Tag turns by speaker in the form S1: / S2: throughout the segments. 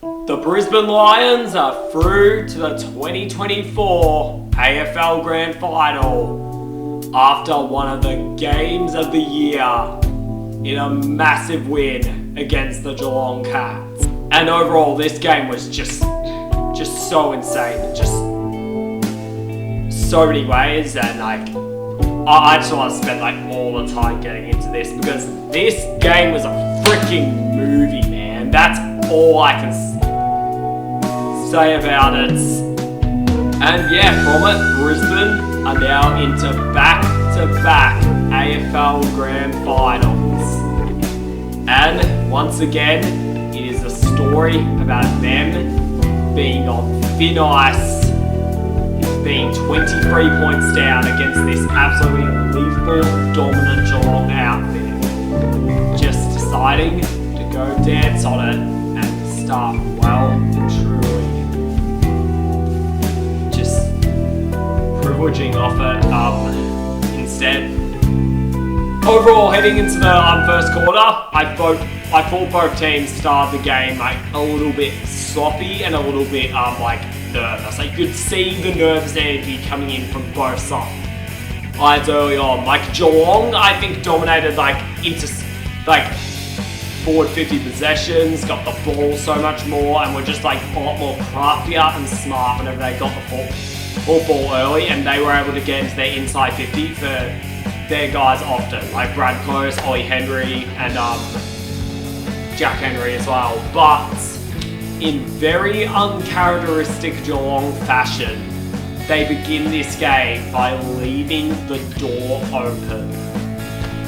S1: The Brisbane Lions are through to the 2024 AFL Grand Final after one of the games of the year in a massive win against the Geelong Cats. And overall, this game was just so insane, just so many ways, and I just want to spend all the time getting into this because this game was a freaking movie, man. That's all I can say about it. And yeah, from it, Brisbane are now into back-to-back AFL Grand Finals. And once again, it is a story about them being on thin ice, being 23 points down against this absolutely lethal, dominant Geelong outfit. Just deciding to go dance on it and start well and truly. Just privileging off it instead. Overall, heading into the first quarter, I thought both teams started the game a little bit sloppy and a little bit nervous. You could see the nervous energy coming in from both sides early on. Geelong, I think, dominated into forward 50 possessions, got the ball so much more, and were just a lot more craftier and smart whenever they got the ball early, and they were able to get into their inside 50 for their guys often, like Brad Close, Ollie Henry, and Jack Henry as well. But in very uncharacteristic Geelong fashion, they begin this game by leaving the door open.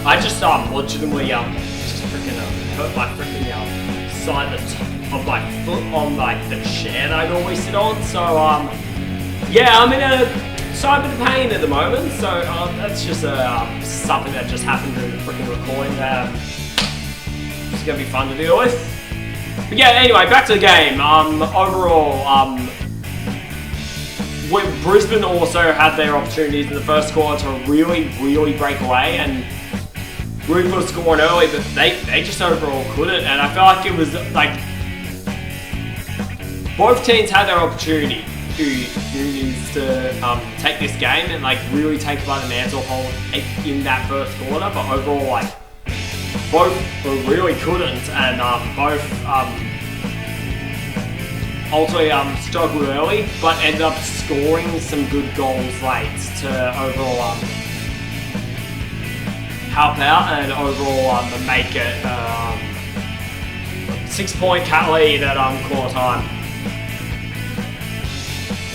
S1: I just legitimately just freaking hurt my freaking side of my foot on the chair that I normally sit on. So yeah, I'm in a side bit of pain at the moment. So that's just something that just happened during the freaking recording. It's gonna be fun to deal with. But yeah, anyway, back to the game. Overall, when Brisbane also had their opportunities in the first quarter to really break away and really put a score on early, but they just overall couldn't. And I felt like it was both teams had their opportunity to take this game and really take it by the mantle hold in that first quarter, but overall both really couldn't, and both ultimately struggled early, but ended up scoring some good goals late to overall help out and overall make it 6-point cat lead at quarter time.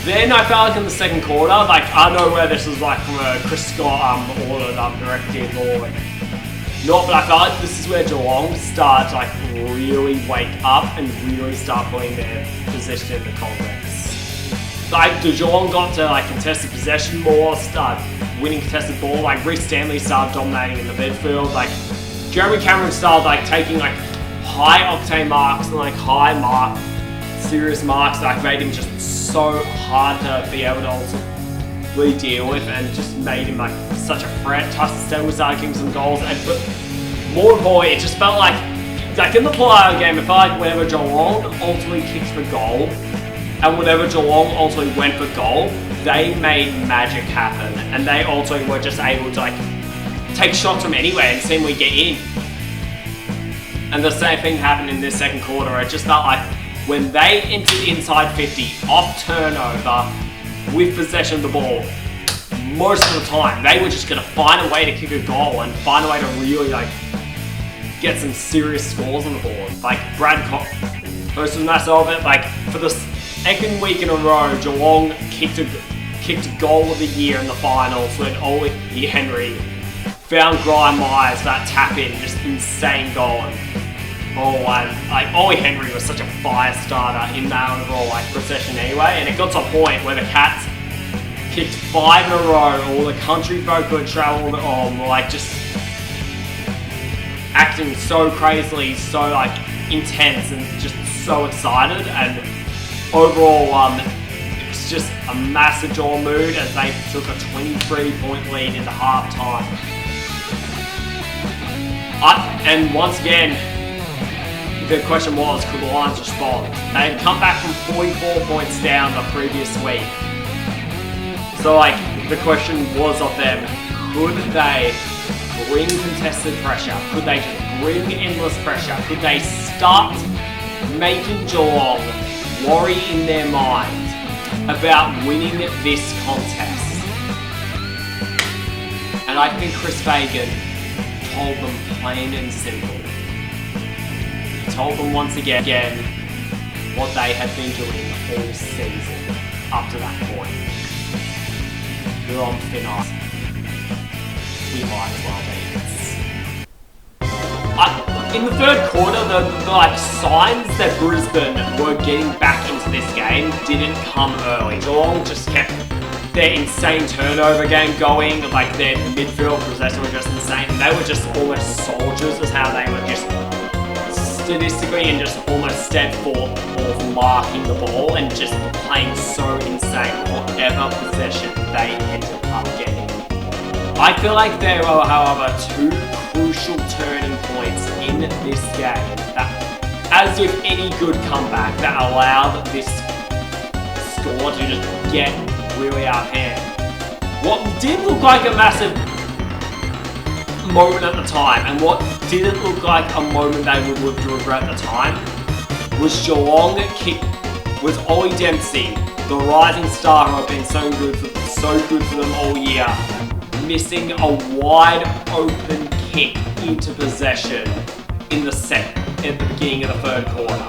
S1: Then I felt in the second quarter, I don't know whether this was from a Chris Scott ordered directive or not, but I felt like this is where Geelong started to really wake up and really start putting their position in the context. The Geelong got to contested possession more, start winning contested ball. Reece Stanley started dominating in the midfield. Jeremy Cameron started taking high octane marks and high mark serious marks that made him just so hard to be able to ultimately deal with, and just made him such a threat. Tyson Stanley started kicking some goals, but more importantly, it just felt in the play-out game, it felt like whenever Geelong ultimately kicked for goal, and whenever Geelong ultimately went for goal, they made magic happen, and they also were just able to take shots from anywhere and seemingly get in. And the same thing happened in this second quarter. It just felt when they entered inside 50 off turnover with possession of the ball, most of the time they were just going to find a way to kick a goal and find a way to really get some serious scores on the board. Brad Coates was massive of it. For the second week in a row, Geelong kicked a goal of the year in the finals when Ollie Henry found Brian Myers that tap in, just insane goal. And Ollie Henry was such a fire starter in that overall possession anyway, and it got to a point where the Cats kicked 5 in a row. All the country folk who had travelled on were just acting so crazily, so intense and just so excited. And overall, it was just a massive Geelong mood as they took a 23-point lead into half time. And once again, the question was, could the Lions respond? They had come back from 44 points down the previous week. So like, the question was of them, could they bring contested pressure? Could they just bring endless pressure? Could they start making Geelong worry in their mind about winning this contest? And I think Chris Fagan told them plain and simple. He told them once again what they had been doing all season up to that point. We're on thin ice. We might as well be. In the third quarter, the like signs that Brisbane were getting back into this game didn't come early. Geelong just kept their insane turnover game going, like their midfield possession was just insane. They were just almost soldiers, is how they were just statistically and just almost steadfast of marking the ball and just playing so insane whatever possession they ended up getting. I feel like there were, however, two crucial turning points in this game that, as with any good comeback, that allowed this score to just get really out of hand. What did look like a massive moment at the time, and what didn't look like a moment they would live to regret at the time, was Geelong was Ollie Dempsey, the rising star who had been so good for them all year, missing a wide open kick into possession at the beginning of the third quarter.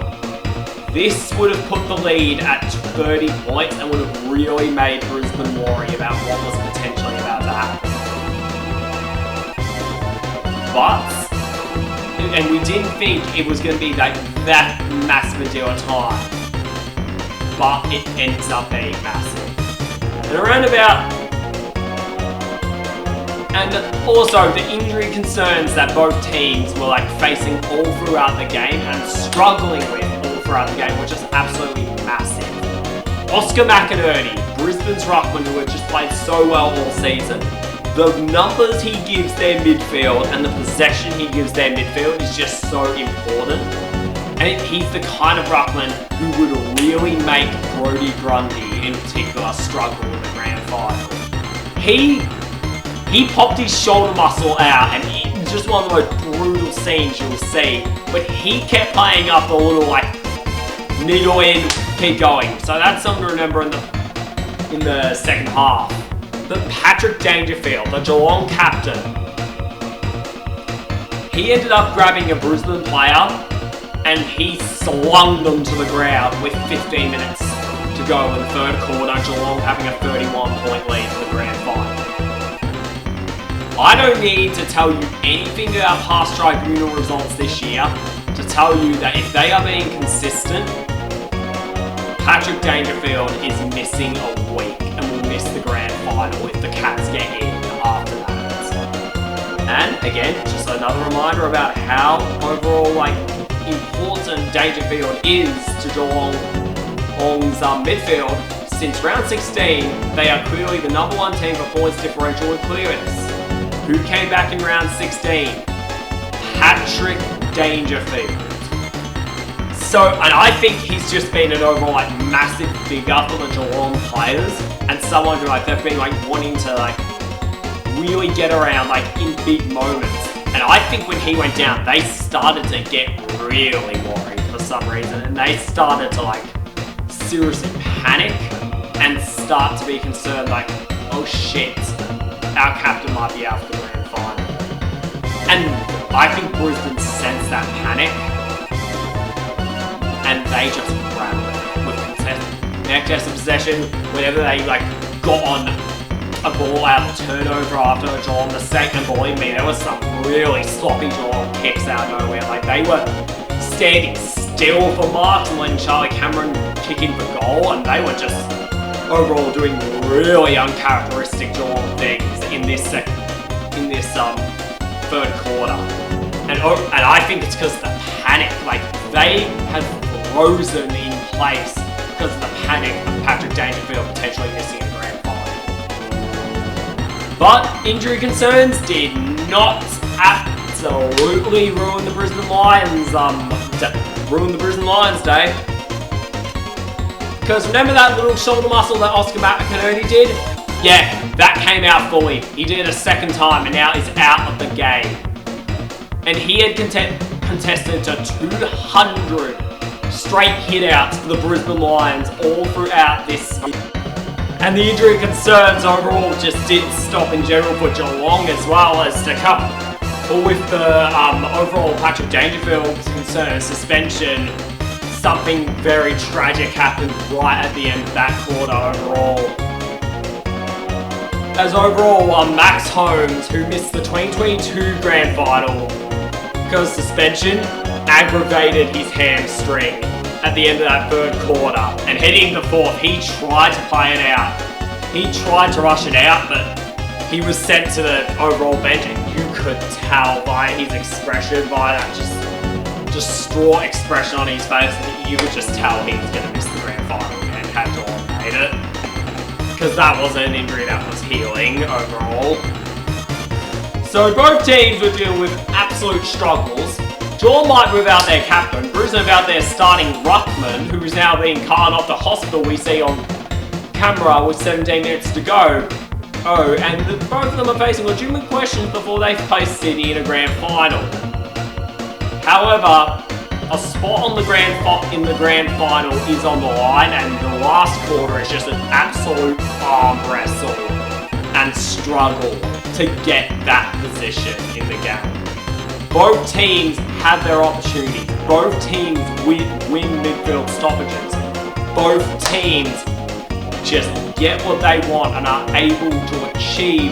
S1: This would have put the lead at 30 points and would have really made Brisbane worry about what was potentially about to happen. And we didn't think it was going to be like that massive a deal at time, but it ends up being massive. And also the injury concerns that both teams were like facing all throughout the game and struggling with throughout the game, which is absolutely massive. Oscar McInerney, Brisbane's ruckman who had just played so well all season, the numbers he gives their midfield and the possession he gives their midfield is just so important. And he's the kind of ruckman who would really make Brodie Grundy in particular struggle in the grand final. He popped his shoulder muscle out, and it's just one of the most brutal scenes you'll see, but he kept playing up a little like needle in, keep going. So that's something to remember in the second half. But Patrick Dangerfield, the Geelong captain, he ended up grabbing a Brisbane player and he slung them to the ground with 15 minutes to go in the third quarter, Geelong having a 31-point lead in the grand final. I don't need to tell you anything about past tribunal results this year to tell you that if they are being consistent, Patrick Dangerfield is missing a week and will miss the grand final if the Cats get in after that. And again, just another reminder about how overall important Dangerfield is to Geelong's midfield. Since round 16, they are clearly the number one team for points differential and clearance. Who came back in round 16? Patrick Dangerfield. And I think he's just been an overall massive figure for the Geelong players and someone who they've been wanting to really get around in big moments. And I think when he went down, they started to get really worried for some reason, and they started to seriously panic and start to be concerned oh shit, our captain might be out for the grand final. And I think Brisbane sensed that panic and they just grabbed it with contested possession. Whenever they got on a ball out of turnover after a Geelong mistake, and believe me, there was some really sloppy Geelong kicks out of nowhere. They were standing still for marks and letting Charlie Cameron kick in for goal, and they were just overall doing really uncharacteristic Geelong things in this third quarter. And I think it's because of the panic. They had frozen in place because of the panic of Patrick Dangerfield potentially missing a grand final. But injury concerns did not absolutely ruin the Brisbane Lions' ruined the Brisbane Lions' day. Because remember that little shoulder muscle that Oscar McInerney did? Yeah, that came out fully. He did it a second time and now he's out of the game. And he had contested to 200 straight hitouts for the Brisbane Lions all throughout this. And the injury concerns overall just didn't stop in general for Geelong as well as to come. Or with the overall Patrick Dangerfield's concern suspension, something very tragic happened right at the end of that quarter overall. As overall, Max Holmes, who missed the 2022 Grand Final because suspension, aggravated his hamstring at the end of that third quarter. And heading into the fourth, he tried to play it out. He tried to rush it out, but he was sent to the overall bench, and you could tell by his expression, by that just distraught expression on his face, that you could just tell he was going to miss the Grand Final and had Geelong made it. Because that wasn't an injury that was healing overall. So both teams were dealing with absolute struggles. Geelong might be without their captain, Brisbane without their starting ruckman, who is now being carted off the hospital we see on camera with 17 minutes to go. Oh, and both of them are facing legitimate questions before they face Sydney in a grand final. However, a spot on the in the grand final is on the line, and the last quarter is just an absolute arm wrestle and struggle to get that position in the game. Both teams have their opportunities. Both teams win midfield stoppages. Both teams just get what they want and are able to achieve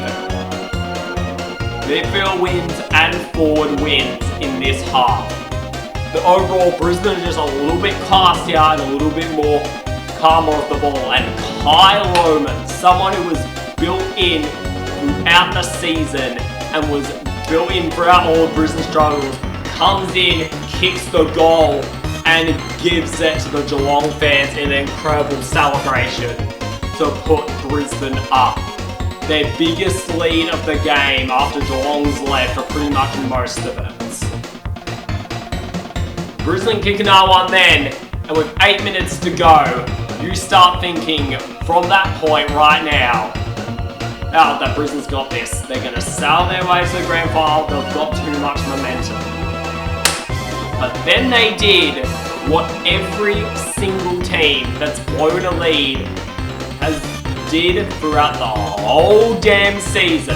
S1: midfield wins and forward wins in this half. The overall Brisbane is just a little bit classier and a little bit more calmer off the ball. And Kai Lohmann, someone who was built in throughout the season and was built in throughout all of Brisbane struggles, comes in, kicks the goal, and gives it to the Geelong fans in an incredible celebration to put Brisbane up. Their biggest lead of the game after Geelong's led for pretty much most of it. Brisbane kick another one then, and with 8 minutes to go, you start thinking from that point right now, oh, that Brisbane's got this. They're going to sail their way to the grand final. They've got too much momentum. But then they did what every single team that's blown a lead did throughout the whole damn season.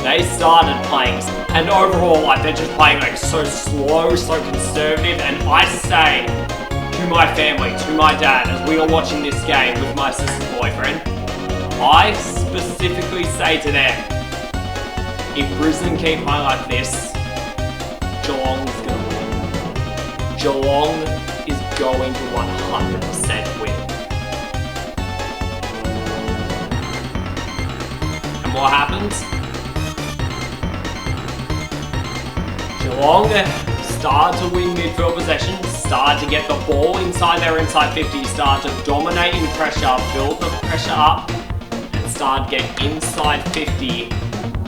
S1: They started playing, and overall, like, they're just playing like so slow, so conservative. And I say to my family, to my dad, as we are watching this game with my sister's boyfriend, I specifically say to them, if Brisbane keep playing like this, Geelong's going to win. Geelong is going to 100% win. And what happens? Geelong start to win midfield possession, start to get the ball inside their inside 50, start to dominate in pressure, build the pressure up, and start to get inside 50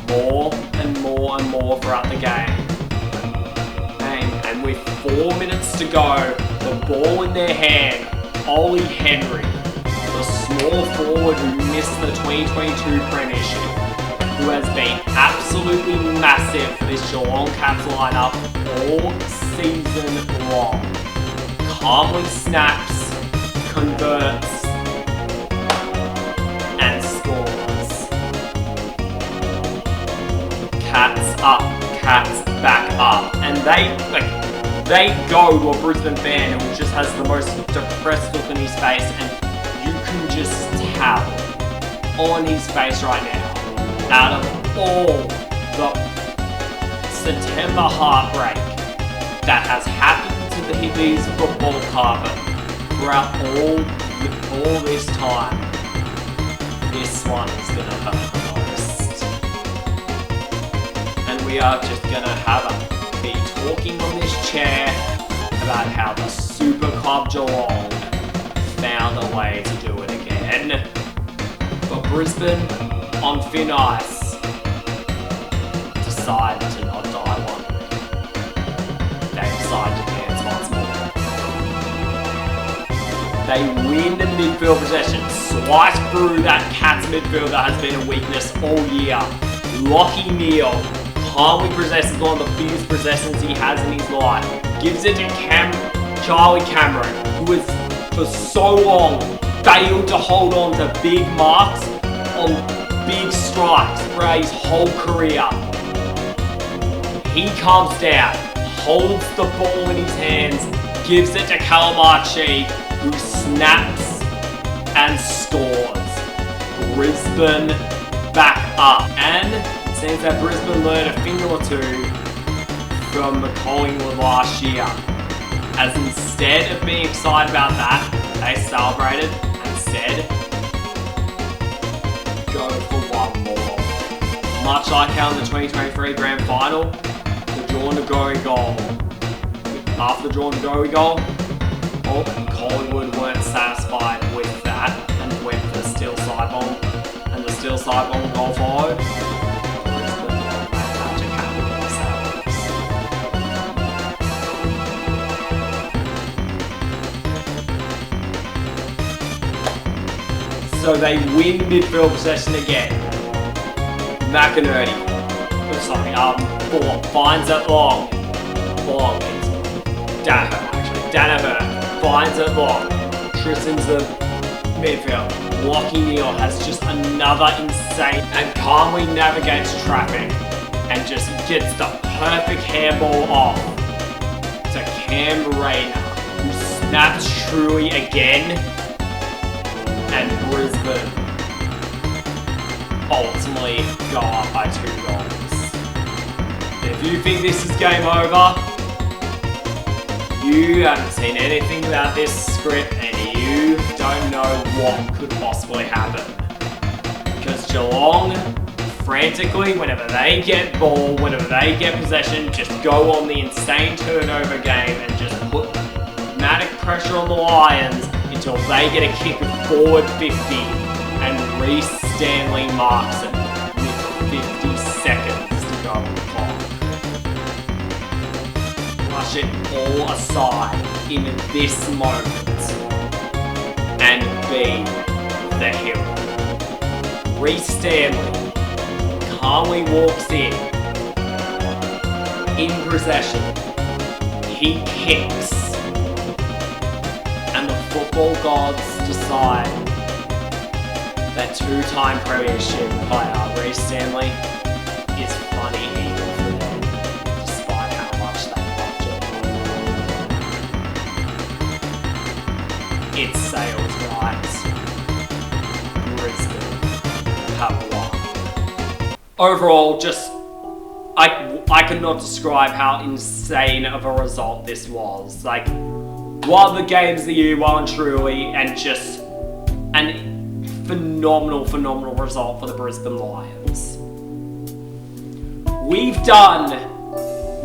S1: more and more and more throughout the game. And with 4 minutes to go, the ball in their hand, Ollie Henry, the small forward who missed the 2022 premiership, who has been absolutely massive for this Geelong Cats lineup all season long, calmly snaps, converts, and scores. Cats up, Cats back up, and they go to a Brisbane fan who just has the most depressed look on his face, and you can just tell on his face right now, out of all the September heartbreak that has happened to these football carpet throughout all this time, this one is going to hurt the most. And we are just going to be talking on this chair about how the Super Club Geelong found a way to do it again. But Brisbane, on thin ice, decided to not die one. They decided to They win the midfield possession, slice through that Cats midfield that has been a weakness all year. Lachie Neale calmly possesses one of the biggest possessions he has in his life. Gives it to Charlie Cameron, who has for so long failed to hold on to big marks on big strikes throughout his whole career. He comes down, holds the ball in his hands, gives it to Calamachi, who snaps and scores. Brisbane back up. And it seems that Brisbane learned a thing or two from Collingwood last year. As instead of being excited about that, they celebrated and said, go for one more. Much like how in the 2023 Grand Final, the drawn to go goal. After the drawn to go goal, Collingwood weren't satisfied with that and went for the steel side bomb. And the steel side bomb goal followed. Brisbane had to capitalize. So they win midfield possession again. McInerney, finds it long. It's Danaher finds it long. Tristan's the midfield. Lachie Neale has just another insane and calmly navigates traffic and just gets the perfect handball off to Cam Rayner, who snaps truly again, and Brisbane ultimately go up by 2 goals. If you think this is game over, you haven't seen anything about this script and you don't know what could possibly happen. Because Geelong, frantically, whenever they get ball, whenever they get possession, just go on the insane turnover game and just put dramatic pressure on the Lions until they get a kick of forward 50 and Reece Stanley marks it with 50 seconds to go on the clock. Flush it all aside in this moment and be the hero. Reece Stanley calmly walks in possession. He kicks, and the football gods decide that 2-time premiership player Reece Stanley is funny evil for them, despite how much they watch it. It's sales rights. Brisbane have won. Overall, just I cannot describe how insane of a result this was. Like, one of the games of the year, well and truly, and just an phenomenal result for the Brisbane Lions. We've done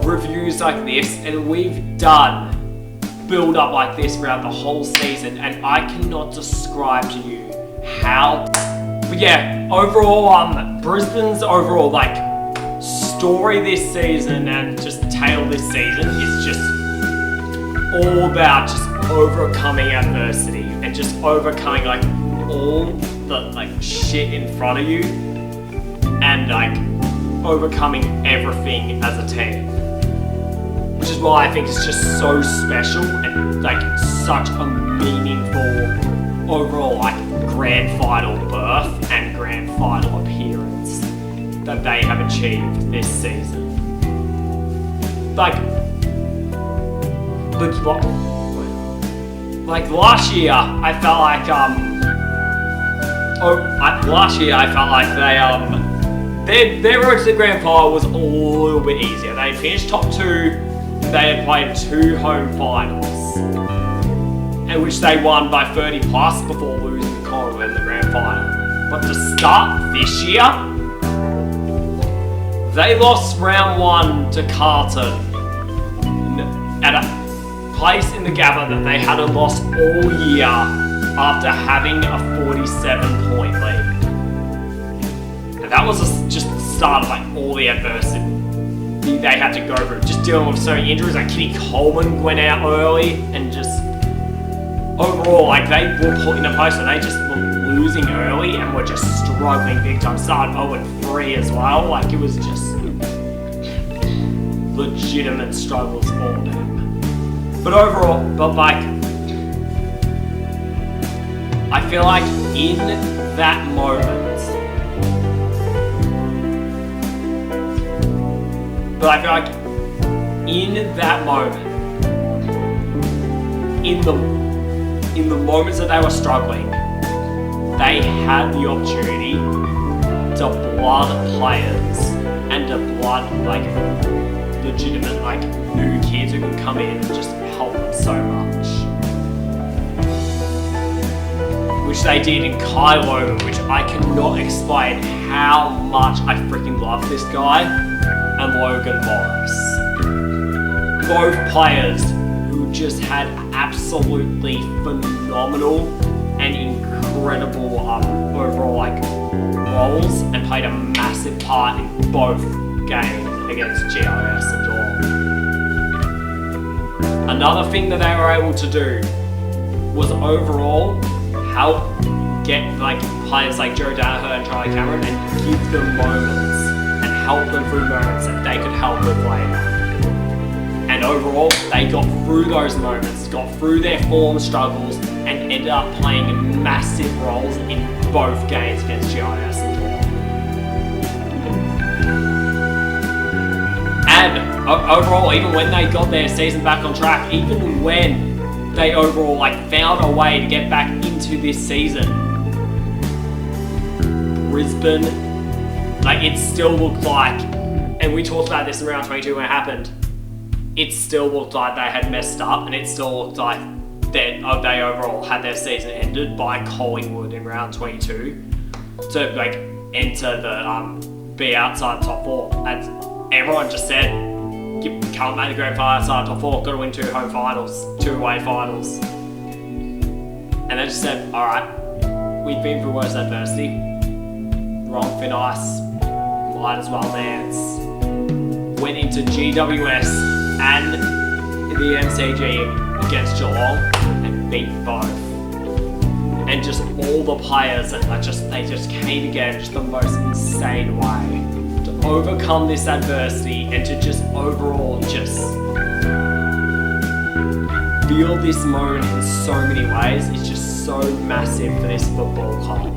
S1: reviews like this, and we've done build up like this throughout the whole season, and I cannot describe to you how. But yeah, overall, Brisbane's overall story this season and just tale this season is just all about just overcoming adversity and just overcoming all the shit in front of you and overcoming everything as a team, which is why I think it's just so special and such a meaningful overall grand final berth and grand final appearance that they have achieved this season. Last year, I felt their road to the grand final was a little bit easier. They finished top 2. They had played 2 home finals, in which they won by 30 plus before losing to Collingwood in the grand final. But to start this year, they lost round 1 to Carlton at a place in the Gabba that they hadn't lost all year after having a 47-point lead. And that was just the start of all the adversity they had to go through. Just dealing with so many injuries, Kitty Coleman went out early, and just overall overall, like, they were put in a place where they just were losing early and were just struggling big time. Started 0-3 as well. Like, it was just legitimate struggles for them. But overall, I feel like in that moment, in the moments that they were struggling, they had the opportunity to blood players and to blood like legitimate like new kids who could come in and just help them so much. Which they did in Kai Logan, which I cannot explain how much I freaking love this guy, and Logan Morris. Both players who just had absolutely phenomenal and incredible overall like roles and played a massive part in both games against GIS and Geelong. Another thing that they were able to do was overall help get like players like Joe Danaher and Charlie Cameron and give them moments and help them through moments that they could help with later. And overall, they got through those moments, got through their form struggles, and ended up playing massive roles in both games against GIS and Geelong. And overall, even when they got their season back on track, even when they overall like found a way to get back into this season, Brisbane, like it still looked like, and we talked about this in round 22 when it happened, it still looked like they had messed up, and it still looked like that they overall had their season ended by Collingwood in round 22 to like enter the be outside top 4. And everyone just said, you can't make the grand final outside top 4, got to win 2 home finals, 2 away finals. And they just said, alright, we've been through worse adversity, wrong thin ice, might as well dance. Went into GWS and the MCG against Geelong and beat both. And just all the players that they just came together in just the most insane way to overcome this adversity and to just overall just feel this moment in so many ways. It's just so massive for this football club.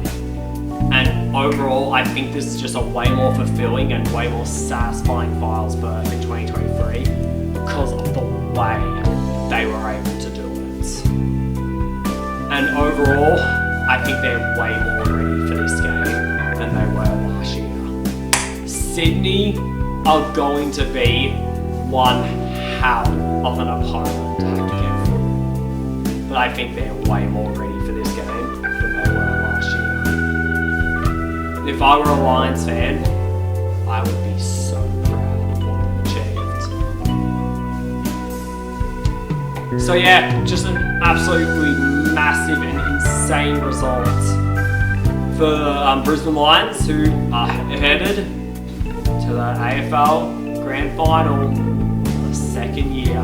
S1: And overall, I think this is just a way more fulfilling and way more satisfying finals berth in 2023 because of the way they were able to do it. And overall, I think they're way more ready for this game than they were last year. Sydney are going to be one hell of an opponent to have to get through. But I think they're way more ready for this game than they were last year. If I were a Lions fan, I would be so proud of what they achieved. So yeah, just an absolutely massive and insane result for the Brisbane Lions, who are headed to the AFL Grand Final for the second year